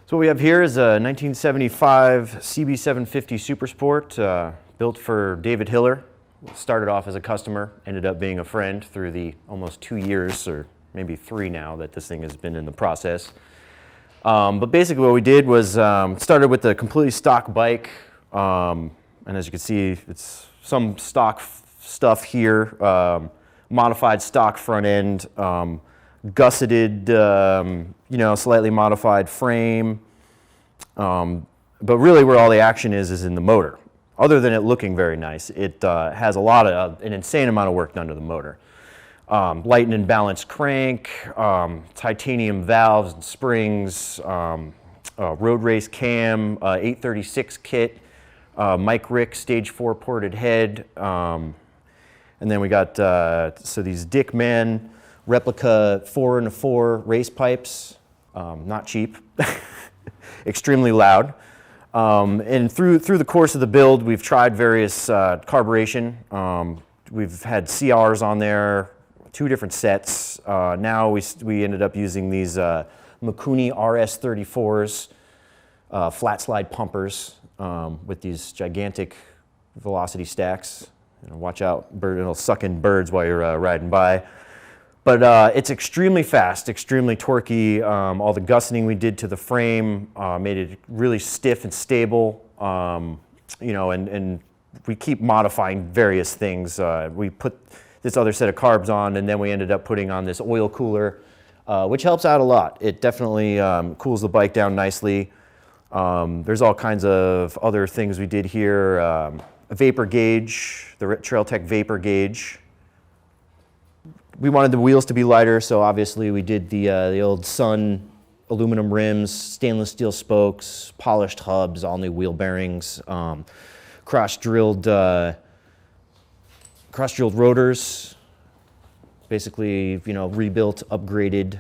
So what we have here is a 1975 CB750 Super Sport, built for David Hiller. Started off as a customer, ended up being a friend through the almost 2 years, or maybe 3 now, that this thing has been in the process. But basically what we did was started with a completely stock bike, and as you can see, it's some stock stuff here, modified stock front end, gusseted, slightly modified frame, but really where all the action is in the motor. Other than it looking very nice, it has an insane amount of work done to the motor. Light and balanced crank, titanium valves and springs, road race cam, 836 kit, Mike Rick stage 4 ported head, and then we got these Dickman replica 4x4 race pipes, not cheap, extremely loud. And through the course of the build, we've tried various carburation. We've had CRs on there, 2 different sets. Now we ended up using these Mikuni RS34s, flat slide pumpers with these gigantic velocity stacks. Watch out, it'll suck in birds while you're riding by. But it's extremely fast, extremely torquey. All the gusseting we did to the frame made it really stiff and stable. And we keep modifying various things. We put this other set of carbs on, and then we ended up putting on this oil cooler, which helps out a lot. It definitely cools the bike down nicely. There's all kinds of other things we did here. A vapor gauge, the Trail Tech vapor gauge. We wanted the wheels to be lighter, so obviously we did the old Sun aluminum rims, stainless steel spokes, polished hubs, all new wheel bearings, cross-drilled rotors, basically rebuilt, upgraded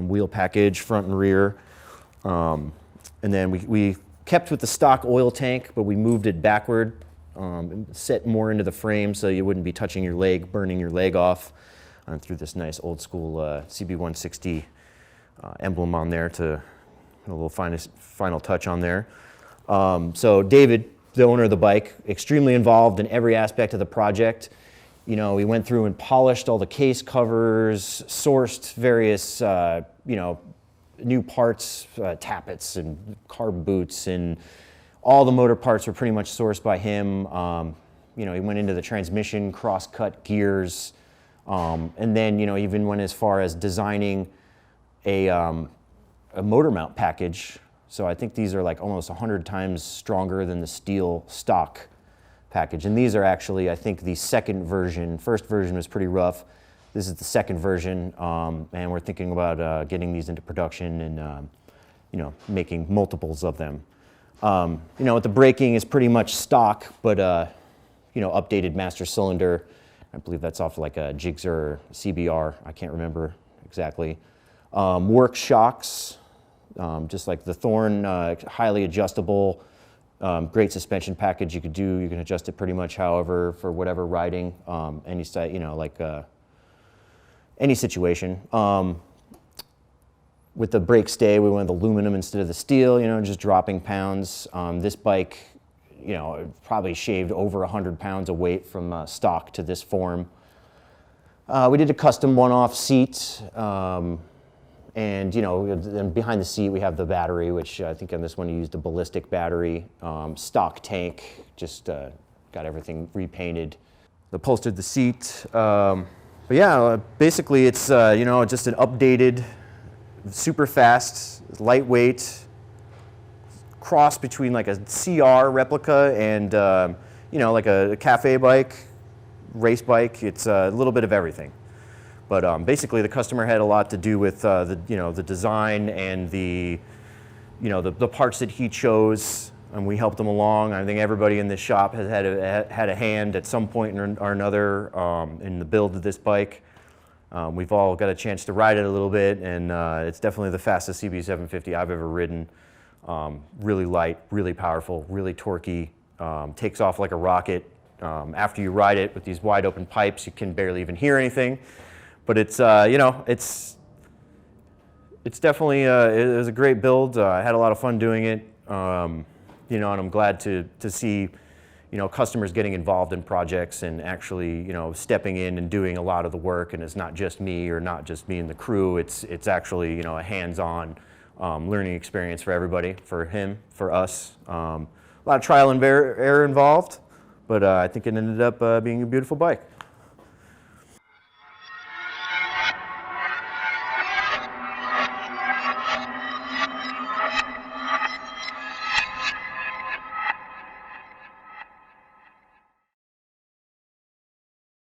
wheel package, front and rear. And then we kept with the stock oil tank, but we moved it backward, set more into the frame so you wouldn't be touching your leg, burning your leg off. And threw this nice old school CB160 emblem on there to a little final touch on there. So David, the owner of the bike, extremely involved in every aspect of the project. We went through and polished all the case covers, sourced various new parts, tappets and carb boots, and all the motor parts were pretty much sourced by him. He went into the transmission, cross-cut gears. And then, even went as far as designing a motor mount package. So I think these are like almost 100 times stronger than the steel stock package. And these are actually, I think, the second version. First version was pretty rough. This is the second version, and we're thinking about getting these into production and, making multiples of them. With the braking is pretty much stock, but, updated master cylinder. I believe that's off like a Gixxer or CBR. I can't remember exactly. Work shocks, just like the Thorn, highly adjustable, great suspension package you could do. You can adjust it pretty much however for whatever riding, any situation. With the brake stay, we went with aluminum instead of the steel. Just dropping pounds. This bike, probably shaved over 100 pounds of weight from stock to this form. We did a custom one-off seat, and behind the seat we have the battery, which I think on this one you used a ballistic battery, stock tank, just got everything repainted. Upholstered the seat, but yeah, basically it's just an updated, super fast, lightweight, cross between like a CR replica and like a cafe bike, race bike. It's a little bit of everything, but basically the customer had a lot to do with the design and the parts that he chose, and we helped him along. I think everybody in this shop has had a hand at some point or another in the build of this bike. We've all got a chance to ride it a little bit, and it's definitely the fastest CB750 I've ever ridden. Really light, really powerful, really torquey, takes off like a rocket. After you ride it with these wide open pipes, you can barely even hear anything. But it's, It's definitely it was a great build. I had a lot of fun doing it, you know, and I'm glad to see, you know, customers getting involved in projects and actually, you know, stepping in and doing a lot of the work. And it's not just me or not just me and the crew. It's actually, you know, a hands-on learning experience for everybody, for him, for us. A lot of trial and error involved, but I think it ended up being a beautiful bike.